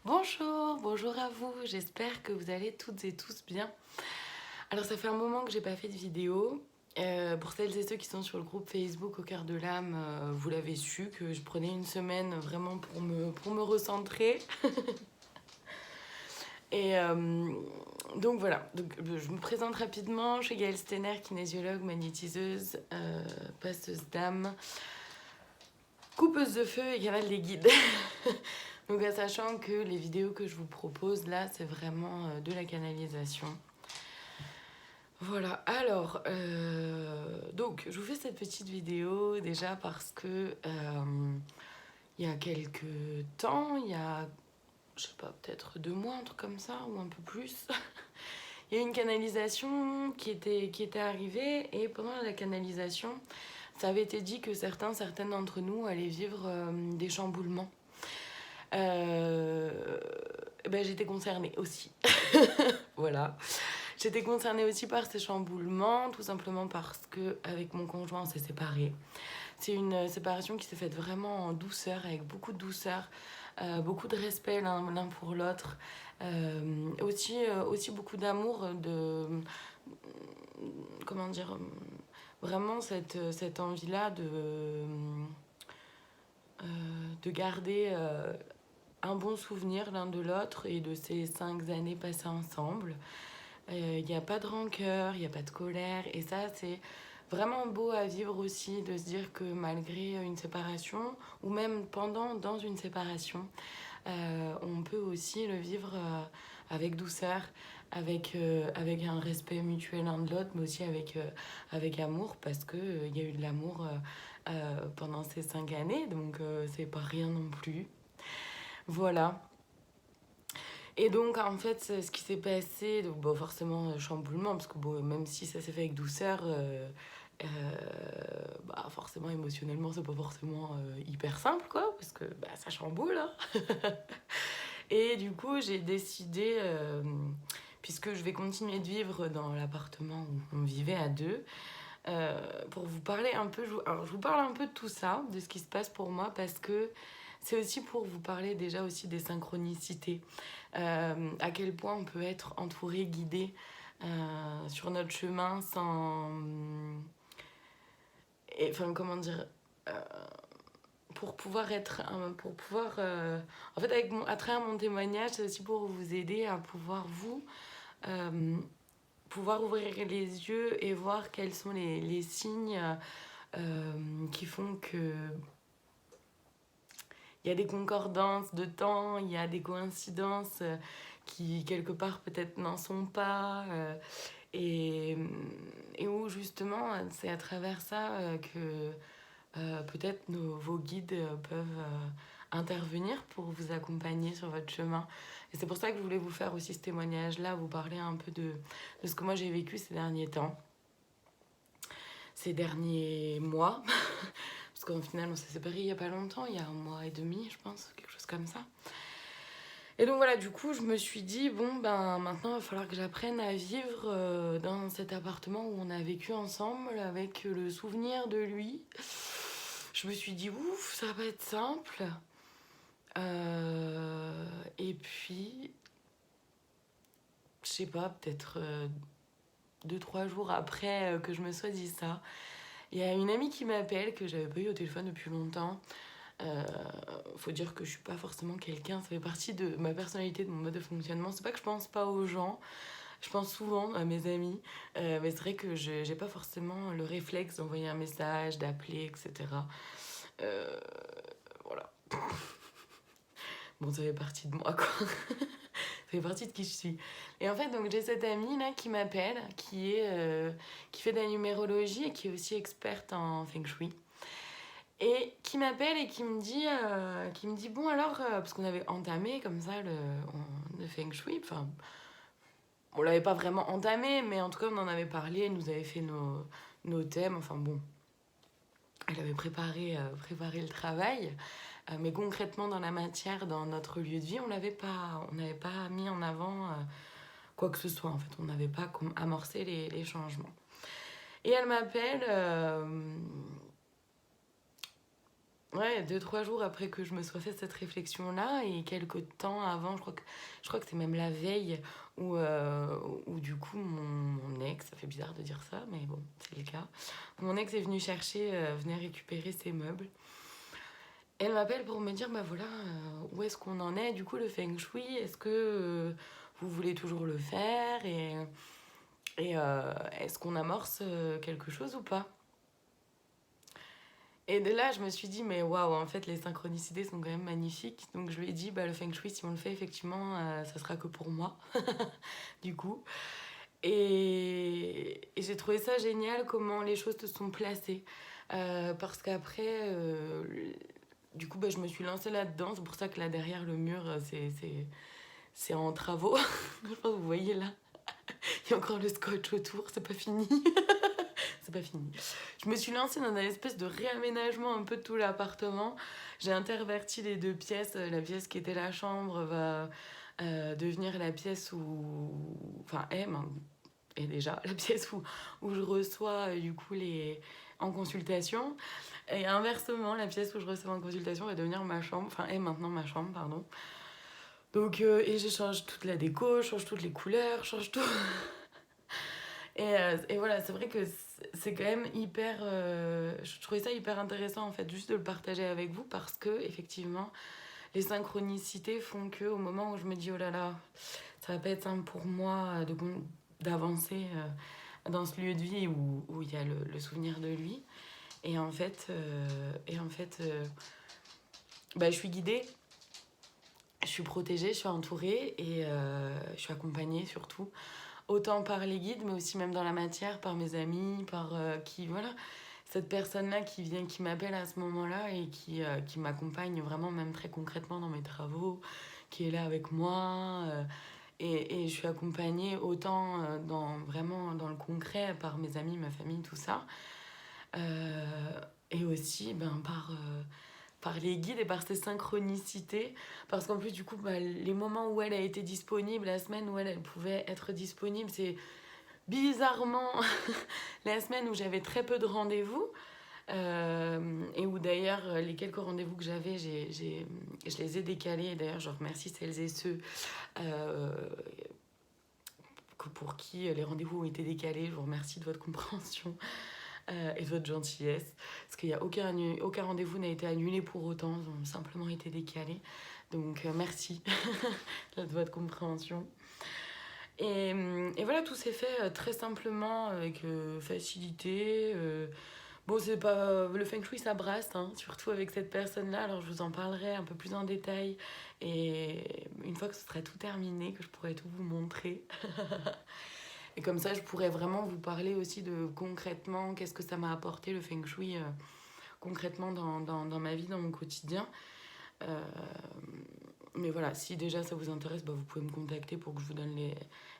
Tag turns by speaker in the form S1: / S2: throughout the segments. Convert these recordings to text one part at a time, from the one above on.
S1: Bonjour, bonjour à vous, j'espère que vous allez toutes et tous bien. Alors ça fait un moment que j'ai pas fait de vidéo. Pour celles et ceux qui sont sur le groupe Facebook Au Cœur de l'âme, vous l'avez su que je prenais une semaine vraiment pour me recentrer. Et donc voilà, je me présente rapidement. Je suis Gaëlle Stener, kinésiologue, magnétiseuse, passeuse d'âme, coupeuse de feu et canal des guides. Donc, sachant que les vidéos que je vous propose là, c'est vraiment de la canalisation. Voilà, alors, donc je vous fais cette petite vidéo déjà parce que il y a quelques temps, il y a, je sais pas, peut-être 2 mois, un truc comme ça, ou un peu plus, il y a eu une canalisation qui était arrivée et pendant la canalisation, ça avait été dit que certaines d'entre nous allaient vivre des chamboulements. Ben, j'étais concernée aussi. Voilà. J'étais concernée aussi par ces chamboulements, tout simplement parce que avec mon conjoint, on s'est séparés. C'est une séparation qui s'est faite vraiment en douceur, avec beaucoup de douceur, beaucoup de respect l'un pour l'autre, aussi beaucoup d'amour, comment dire, vraiment cette envie-là de garder un bon souvenir l'un de l'autre et de ces 5 années passées ensemble. Il n'y a pas de rancœur, il n'y a pas de colère. Et ça, c'est vraiment beau à vivre aussi, de se dire que malgré une séparation, ou même dans une séparation, on peut aussi le vivre avec douceur, avec un respect mutuel l'un de l'autre, mais aussi avec amour, parce qu'il y a eu de l'amour pendant ces 5 années, donc c'est pas rien non plus. Voilà. Et donc, en fait, ce qui s'est passé, donc, bon, forcément, chamboulement, parce que bon, même si ça s'est fait avec douceur, euh, bah, forcément, émotionnellement, c'est pas forcément hyper simple, quoi, parce que bah, ça chamboule. Hein. Et du coup, j'ai décidé, puisque je vais continuer de vivre dans l'appartement où on vivait à deux, pour vous parler un peu, alors, je vous parle un peu de tout ça, de ce qui se passe pour moi, parce que c'est aussi pour vous parler déjà aussi des synchronicités. À quel point on peut être entouré, guidé sur notre chemin sans... Et, enfin, comment dire euh, pour pouvoir être... pour pouvoir... en fait, à travers mon témoignage, c'est aussi pour vous aider à pouvoir, vous, euh, pouvoir ouvrir les yeux et voir quels sont les signes qui font que il y a des concordances de temps, il y a des coïncidences qui quelque part peut-être n'en sont pas et, et où justement c'est à travers ça que peut-être vos guides peuvent intervenir pour vous accompagner sur votre chemin. Et c'est pour ça que je voulais vous faire aussi ce témoignage-là, vous parler un peu de ce que moi j'ai vécu ces derniers temps, ces derniers mois. Parce qu'au final, on s'est séparés il n'y a pas longtemps, il y a 1 mois et demi, je pense, quelque chose comme ça. Et donc voilà, du coup, je me suis dit, bon, ben maintenant, il va falloir que j'apprenne à vivre dans cet appartement où on a vécu ensemble, avec le souvenir de lui. Je me suis dit, ouf, ça va pas être simple. Et puis, je sais pas, peut-être 2-3 jours après que je me sois dit ça, il y a une amie qui m'appelle, que j'avais pas eu au téléphone depuis longtemps. Faut dire que je suis pas forcément quelqu'un, ça fait partie de ma personnalité, de mon mode de fonctionnement. C'est pas que je pense pas aux gens, je pense souvent à mes amis, mais c'est vrai que j'ai pas forcément le réflexe d'envoyer un message, d'appeler, etc. Euh, voilà. Bon, ça fait partie de moi, quoi. Ça fait partie de qui je suis. Et en fait, donc j'ai cette amie là qui m'appelle, qui fait de la numérologie et qui est aussi experte en feng shui. Et qui m'appelle et qui me dit bon alors, parce qu'on avait entamé comme ça le feng shui, enfin, on l'avait pas vraiment entamé, mais en tout cas on en avait parlé, elle nous avait fait nos thèmes, enfin bon, elle avait préparé le travail, mais concrètement dans la matière, dans notre lieu de vie, on n'avait pas mis en avant quoi que ce soit en fait, on n'avait pas amorcé les changements. Et elle m'appelle ouais, 2, 3 jours après que je me sois fait cette réflexion-là, et quelques temps avant, je crois que c'est même la veille, où du coup mon ex, ça fait bizarre de dire ça, mais bon, c'est le cas. Mon ex est venu chercher, venait récupérer ses meubles. Elle m'appelle pour me dire, bah voilà, où est-ce qu'on en est, du coup, le feng shui, est-ce que vous voulez toujours le faire, et est-ce qu'on amorce quelque chose ou pas? Et de là, je me suis dit, mais waouh, en fait, les synchronicités sont quand même magnifiques. Donc, je lui ai dit, bah, le feng shui, si on le fait, effectivement, ça sera que pour moi, du coup. Et j'ai trouvé ça génial comment les choses se sont placées. Parce qu'après, du coup, bah, je me suis lancée là-dedans. C'est pour ça que là, derrière le mur, c'est en travaux. Je pense que vous voyez là, il y a encore le scotch autour, c'est pas fini. C'est pas fini. Je me suis lancée dans une espèce de réaménagement un peu de tout l'appartement. J'ai interverti les 2 pièces. La pièce qui était la chambre va devenir la pièce où... Enfin, est déjà la pièce où je reçois du coup les... en consultation. Et inversement, la pièce où je reçois en consultation va devenir ma chambre. Enfin, est maintenant ma chambre, pardon. Donc, et je change toute la déco, je change toutes les couleurs, je change tout. Et voilà, c'est vrai que c'est quand même hyper. Je trouvais ça hyper intéressant en fait, juste de le partager avec vous parce que, effectivement, les synchronicités font que au moment où je me dis oh là là, ça va pas être simple pour moi d'avancer dans ce lieu de vie où il y a le souvenir de lui. Et en fait, bah, je suis guidée, je suis protégée, je suis entourée et je suis accompagnée surtout. Autant par les guides, mais aussi même dans la matière, par mes amis, par voilà, cette personne-là qui vient, qui m'appelle à ce moment-là et qui m'accompagne vraiment, même très concrètement dans mes travaux, qui est là avec moi. Et je suis accompagnée autant vraiment dans le concret par mes amis, ma famille, tout ça. Et aussi par les guides et par ces synchronicités. Parce qu'en plus, du coup, bah, les moments où elle a été disponible, la semaine où elle pouvait être disponible, c'est bizarrement la semaine où j'avais très peu de rendez-vous. Et où d'ailleurs, les quelques rendez-vous que j'avais, je les ai décalés. Et d'ailleurs, je remercie celles et ceux euh, pour qui les rendez-vous ont été décalés. Je vous remercie de votre compréhension et de votre gentillesse. Parce qu'il n'y a aucun rendez-vous n'a été annulé pour autant, ils ont simplement été décalés. Donc merci de votre compréhension. Et voilà, tout s'est fait très simplement, avec facilité. Bon, c'est pas... Le feng shui, ça brasse, hein, surtout avec cette personne-là. Alors, je vous en parlerai un peu plus en détail. Et une fois que ce sera tout terminé, que je pourrai tout vous montrer. Et comme ça, je pourrais vraiment vous parler aussi de concrètement, qu'est-ce que ça m'a apporté le feng shui concrètement dans ma vie, dans mon quotidien. Mais voilà, si déjà ça vous intéresse, bah, vous pouvez me contacter pour que je vous donne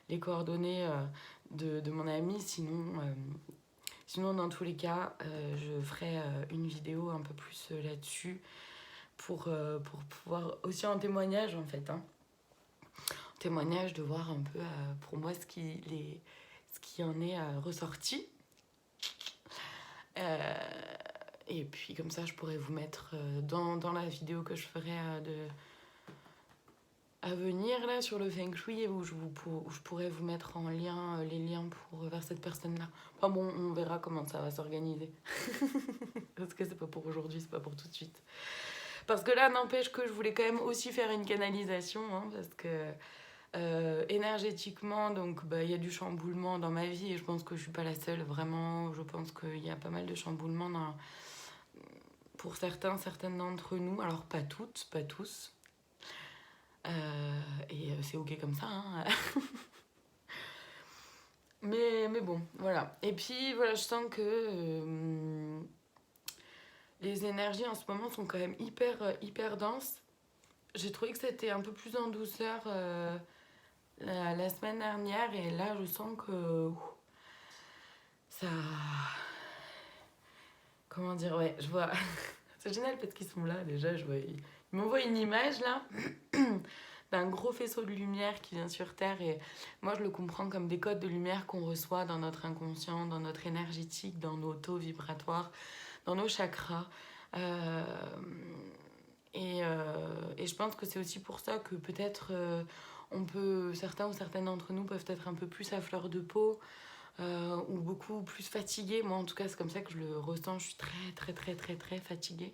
S1: les coordonnées de mon ami. Sinon, dans tous les cas, je ferai une vidéo un peu plus là-dessus pour pouvoir aussi en témoignage en fait. Hein. En témoignage de voir un peu pour moi ce qui en est ressorti. Et puis comme ça, je pourrais vous mettre dans la vidéo que je ferai à venir là sur le feng shui où je pourrais vous mettre en lien les liens vers cette personne-là. Enfin bon, on verra comment ça va s'organiser. Parce que c'est pas pour aujourd'hui, c'est pas pour tout de suite. Parce que là, n'empêche que je voulais quand même aussi faire une canalisation, hein, parce que énergétiquement, donc bah, y a du chamboulement dans ma vie et je pense que je suis pas la seule, vraiment. Je pense qu'il y a pas mal de chamboulements pour certaines d'entre nous. Alors pas toutes, pas tous. Et c'est ok comme ça. Hein. mais bon, voilà. Et puis voilà, je sens que les énergies en ce moment sont quand même hyper denses. J'ai trouvé que c'était un peu plus en douceur la semaine dernière et là je sens que ça... Comment dire, ouais, je vois... C'est génial parce qu'ils sont là déjà, je vois... Ils m'envoient une image là d'un gros faisceau de lumière qui vient sur Terre et moi je le comprends comme des codes de lumière qu'on reçoit dans notre inconscient, dans notre énergétique, dans nos taux vibratoires, dans nos chakras. Euh, et je pense que c'est aussi pour ça que peut-être certains ou certaines d'entre nous peuvent être un peu plus à fleur de peau ou beaucoup plus fatigués. Moi, en tout cas, c'est comme ça que je le ressens. Je suis très, très, très, très, très fatiguée.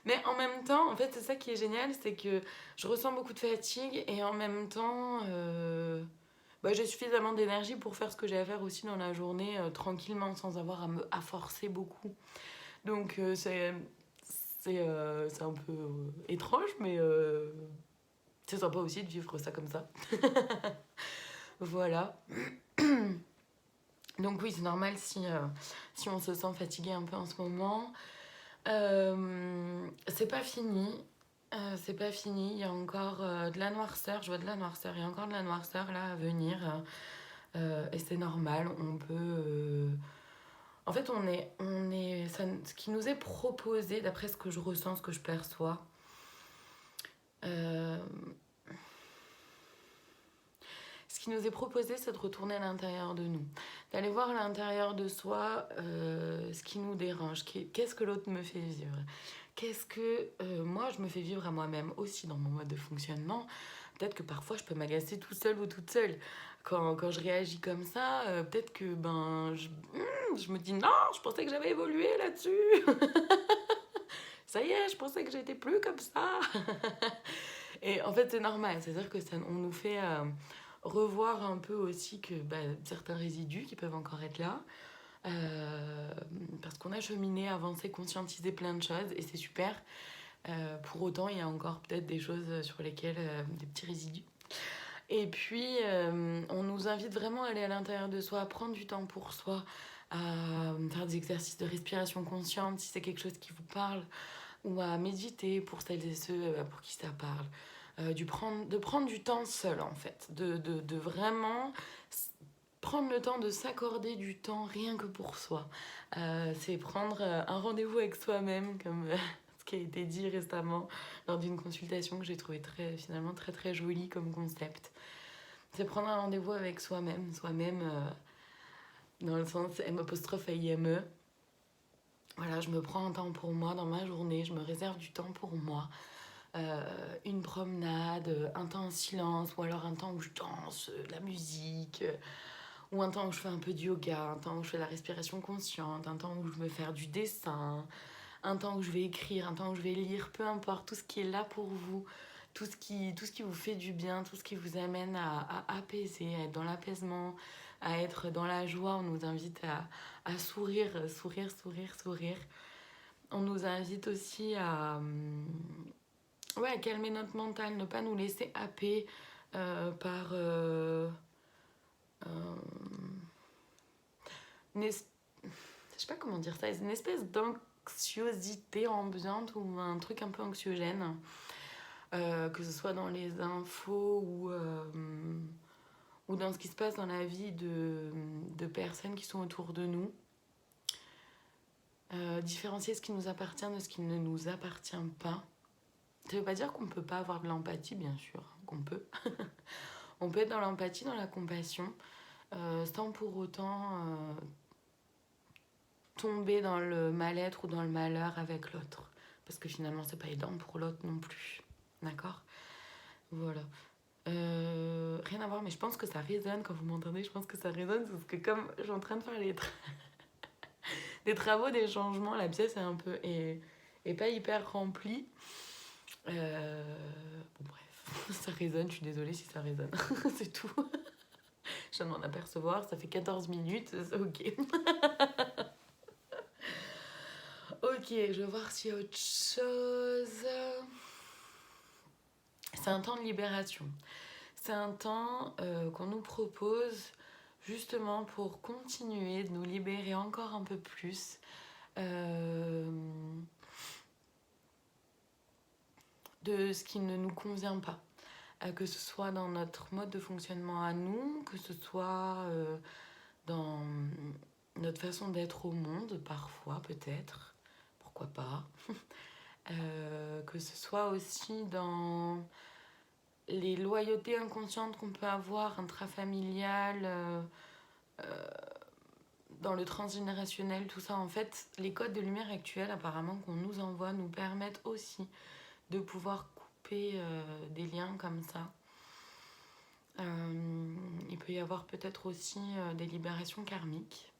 S1: Mais en même temps, en fait, c'est ça qui est génial, c'est que je ressens beaucoup de fatigue et en même temps, j'ai suffisamment d'énergie pour faire ce que j'ai à faire aussi dans la journée tranquillement, sans avoir à forcer beaucoup. Donc c'est un peu étrange, mais c'est sympa aussi de vivre ça comme ça. Voilà. Donc oui, c'est normal si on se sent fatigué un peu en ce moment. C'est pas fini. C'est pas fini. Il y a encore de la noirceur. Je vois de la noirceur. Il y a encore de la noirceur là à venir. Et c'est normal. On peut. En fait, ce qui nous est proposé, d'après ce que je ressens, ce que je perçois, euh, ce qui nous est proposé, c'est de retourner à l'intérieur de nous, d'aller voir à l'intérieur de soi ce qui nous dérange, qu'est-ce que l'autre me fait vivre, qu'est-ce que moi je me fais vivre à moi-même aussi dans mon mode de fonctionnement. Peut-être que parfois je peux m'agacer tout seul ou toute seule. Quand je réagis comme ça, peut-être que je me dis non, je pensais que j'avais évolué là-dessus. Ça y est, je pensais que j'étais plus comme ça. Et en fait, c'est normal. C'est-à-dire que on nous fait revoir un peu aussi que certains résidus qui peuvent encore être là. Parce qu'on a cheminé, avancé, conscientisé plein de choses et c'est super. Pour autant, il y a encore peut-être des choses sur lesquelles, des petits résidus. Et puis, on nous invite vraiment à aller à l'intérieur de soi, à prendre du temps pour soi, à faire des exercices de respiration consciente si c'est quelque chose qui vous parle, ou à méditer pour celles et ceux pour qui ça parle. De prendre du temps seul en fait, de vraiment prendre le temps de s'accorder du temps rien que pour soi. C'est prendre un rendez-vous avec soi-même comme ce qui a été dit récemment lors d'une consultation que j'ai trouvé finalement très très jolie comme concept. C'est prendre un rendez-vous avec soi-même, dans le sens M'-A-I-M-E. Voilà, je me prends un temps pour moi dans ma journée, je me réserve du temps pour moi. Une promenade, un temps en silence, ou alors un temps où je danse, de la musique, ou un temps où je fais un peu de yoga, un temps où je fais la respiration consciente, un temps où je vais faire du dessin, un temps où je vais écrire, un temps où je vais lire, peu importe, tout ce qui est là pour vous, tout ce qui vous fait du bien, tout ce qui vous amène à apaiser, à être dans l'apaisement, à être dans la joie. On nous invite à sourire, sourire, sourire, sourire. On nous invite aussi à calmer notre mental, ne pas nous laisser happer par une je sais pas comment dire ça, une espèce d'anxiosité ambiante ou un truc un peu anxiogène, que ce soit dans les infos ou dans ce qui se passe dans la vie de personnes qui sont autour de nous. Différencier ce qui nous appartient de ce qui ne nous appartient pas. Ça veut pas dire qu'on peut pas avoir de l'empathie, bien sûr, qu'on peut. On peut être dans l'empathie, dans la compassion, sans pour autant tomber dans le mal-être ou dans le malheur avec l'autre. Parce que finalement, c'est pas aidant pour l'autre non plus. D'accord ? Voilà. Rien à voir, mais je pense que ça résonne quand vous m'entendez. Je pense que ça résonne parce que comme je suis en train de faire des travaux, des changements, la pièce est un peu est pas hyper remplie. Bon, bref, ça résonne. Je suis désolée si ça résonne. C'est tout. Je viens de m'en apercevoir. Ça fait 14 minutes. C'est ok. Ok, je vais voir s'il y a autre chose. C'est un temps de libération. C'est un temps qu'on nous propose justement pour continuer de nous libérer encore un peu plus de ce qui ne nous convient pas. Que ce soit dans notre mode de fonctionnement à nous, que ce soit dans notre façon d'être au monde, parfois peut-être, pourquoi pas. Que ce soit aussi dans les loyautés inconscientes qu'on peut avoir intrafamiliales, dans le transgénérationnel, tout ça, en fait, les codes de lumière actuels, apparemment, qu'on nous envoie, nous permettent aussi de pouvoir couper des liens comme ça. Il peut y avoir peut-être aussi des libérations karmiques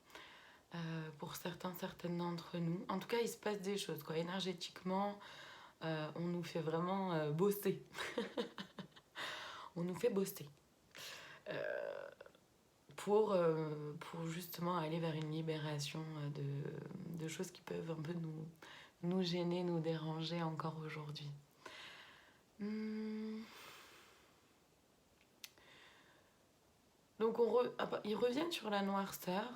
S1: pour certaines d'entre nous. En tout cas, il se passe des choses, quoi. Énergétiquement, on nous fait vraiment bosser. On nous fait bosser. Pour justement aller vers une libération de choses qui peuvent un peu nous gêner, nous déranger encore aujourd'hui. Donc ils reviennent sur la noirceur.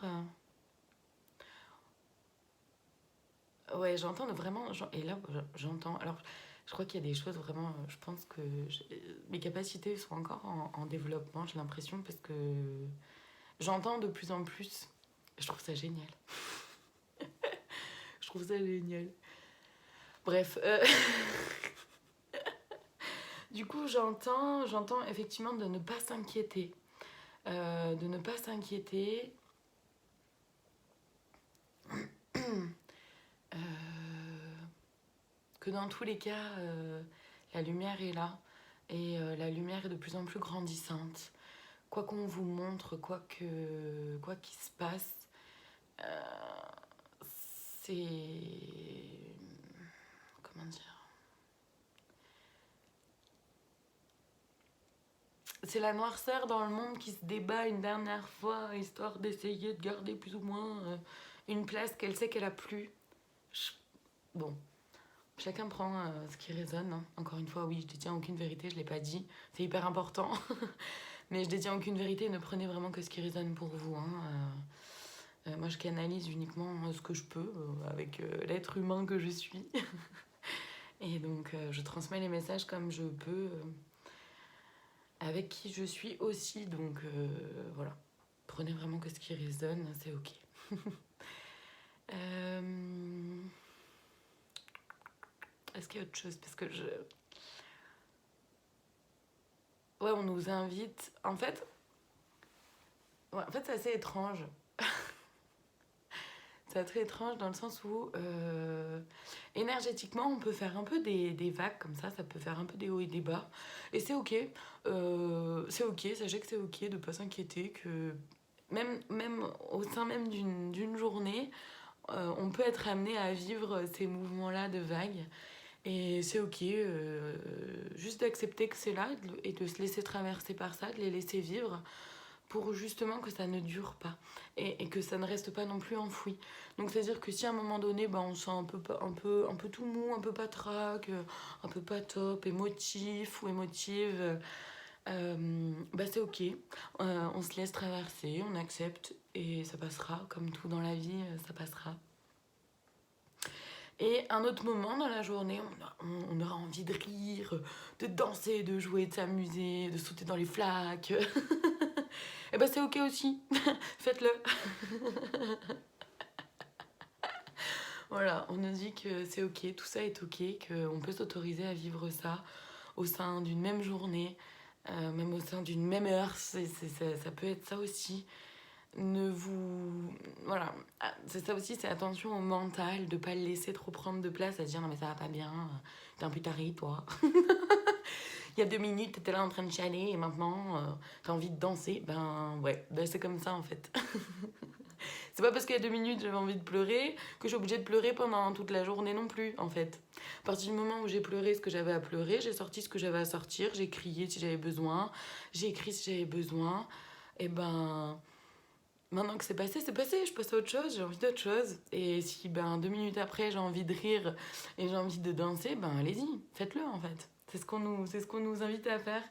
S1: Ouais, j'entends vraiment... Et là, j'entends... Alors, je crois qu'il y a des choses vraiment... Je pense que mes capacités sont encore en développement, j'ai l'impression, parce que j'entends de plus en plus. Je trouve ça génial. Je trouve ça génial. Bref. Du coup, j'entends effectivement de ne pas s'inquiéter. De ne pas s'inquiéter. Que dans tous les cas, la lumière est là. Et la lumière est de plus en plus grandissante. Quoi qu'on vous montre, quoi qu'il se passe, c'est... Comment dire? C'est la noirceur dans le monde qui se débat une dernière fois, histoire d'essayer de garder plus ou moins une place qu'elle sait qu'elle a plus. Bon, chacun prend ce qui résonne. Hein. Encore une fois, oui, je détiens aucune vérité, je ne l'ai pas dit. C'est hyper important. Mais je détiens aucune vérité, ne prenez vraiment que ce qui résonne pour vous. Hein. Moi, je canalise uniquement ce que je peux avec l'être humain que je suis. Et donc, je transmets les messages comme je peux, avec qui je suis aussi. Donc, voilà. Prenez vraiment que ce qui résonne, c'est ok. Est-ce qu'il y a autre chose? Parce que ouais, on nous invite... En fait, c'est assez étrange. C'est très étrange dans le sens où énergétiquement on peut faire un peu des vagues comme ça peut faire un peu des hauts et des bas et c'est ok, sachez que c'est ok de pas s'inquiéter, que même au sein même d'une journée on peut être amené à vivre ces mouvements là de vagues et c'est ok, juste d'accepter que c'est là et de se laisser traverser par ça, de les laisser vivre pour justement que ça ne dure pas et que ça ne reste pas non plus enfoui. Donc c'est-à-dire que si à un moment donné on se sent un peu tout mou, un peu patraque, un peu pas top, émotif ou émotive, c'est ok. On se laisse traverser, on accepte et ça passera, comme tout dans la vie, ça passera. Et un autre moment dans la journée, on aura envie de rire, de danser, de jouer, de s'amuser, de sauter dans les flaques. Et c'est ok aussi, faites-le. Voilà, on nous dit que c'est ok, tout ça est ok, qu'on peut s'autoriser à vivre ça au sein d'une même journée, même au sein d'une même heure, ça peut être ça aussi. Voilà, c'est ça aussi, c'est attention au mental, de pas le laisser trop prendre de place, à se dire non mais ça va pas bien, t'es un putari toi. Il y a 2 minutes, t'étais là en train de chialer et maintenant t'as envie de danser. C'est comme ça en fait. C'est pas parce qu'il y a 2 minutes j'avais envie de pleurer que je suis obligée de pleurer pendant toute la journée non plus en fait. À partir du moment où j'ai pleuré ce que j'avais à pleurer, j'ai sorti ce que j'avais à sortir, j'ai crié si j'avais besoin, j'ai écrit si j'avais besoin. Et maintenant que c'est passé, je passe à autre chose, j'ai envie d'autre chose. Et si 2 minutes après j'ai envie de rire et j'ai envie de danser, allez-y, faites-le en fait. C'est ce qu'on nous invite à faire.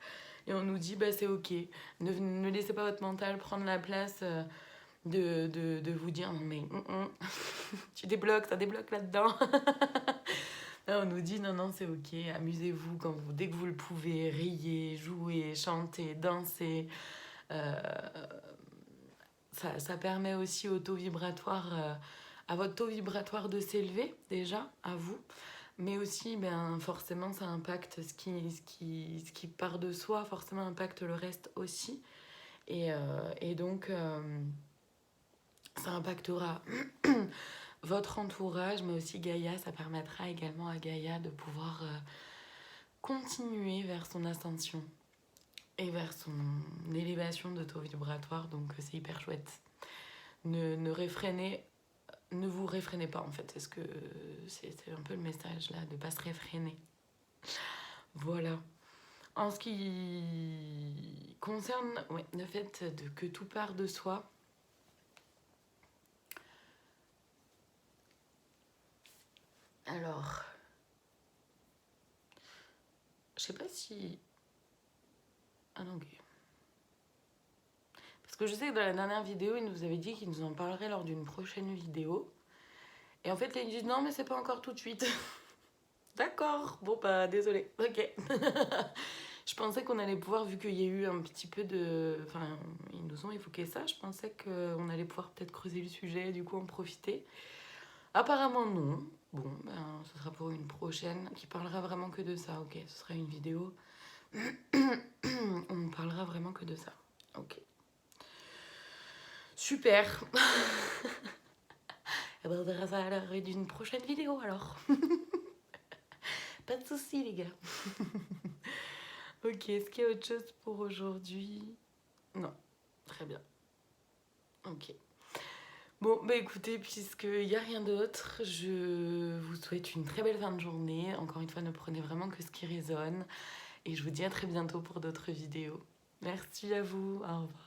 S1: Et on nous dit, c'est ok. Ne laissez pas votre mental prendre la place de vous dire, non mais, tu débloques, ça débloque là-dedans. Là, on nous dit, non, c'est ok, amusez-vous dès que vous le pouvez, riez, jouez, chantez, dansez. Ça permet aussi au taux vibratoire, à votre taux vibratoire de s'élever déjà, à vous. Mais aussi, forcément, ça impacte ce qui part de soi, forcément impacte le reste aussi. Et donc, ça impactera votre entourage, mais aussi Gaïa. Ça permettra également à Gaïa de pouvoir continuer vers son ascension et vers son élévation de taux vibratoire. Donc c'est hyper chouette. Ne vous réfrénez pas en fait. C'est un peu le message là, de ne pas se réfréner. Voilà. En ce qui concerne le fait que tout part de soi, alors, je sais pas si... Ah non, ok. Parce que je sais que dans la dernière vidéo, il nous avait dit qu'il nous en parlerait lors d'une prochaine vidéo. Et en fait, là, ils disent non, mais c'est pas encore tout de suite. D'accord, bon bah désolé, ok. Je pensais qu'on allait pouvoir, vu qu'il y a eu un petit peu de... Enfin, ils nous ont évoqué ça, je pensais qu'on allait pouvoir peut-être creuser le sujet, du coup en profiter. Apparemment non. Bon, ben ce sera pour une prochaine qui parlera vraiment que de ça, ok. Ce sera une vidéo. On parlera vraiment que de ça, ok. Super. Et ben on verra ça à l'heure d'une prochaine vidéo alors. Pas de soucis les gars. Ok, est-ce qu'il y a autre chose pour aujourd'hui? Non, très bien. Ok. Bon, bah écoutez, puisqu'il n'y a rien d'autre, je vous souhaite une très belle fin de journée. Encore une fois, ne prenez vraiment que ce qui résonne. Et je vous dis à très bientôt pour d'autres vidéos. Merci à vous, au revoir.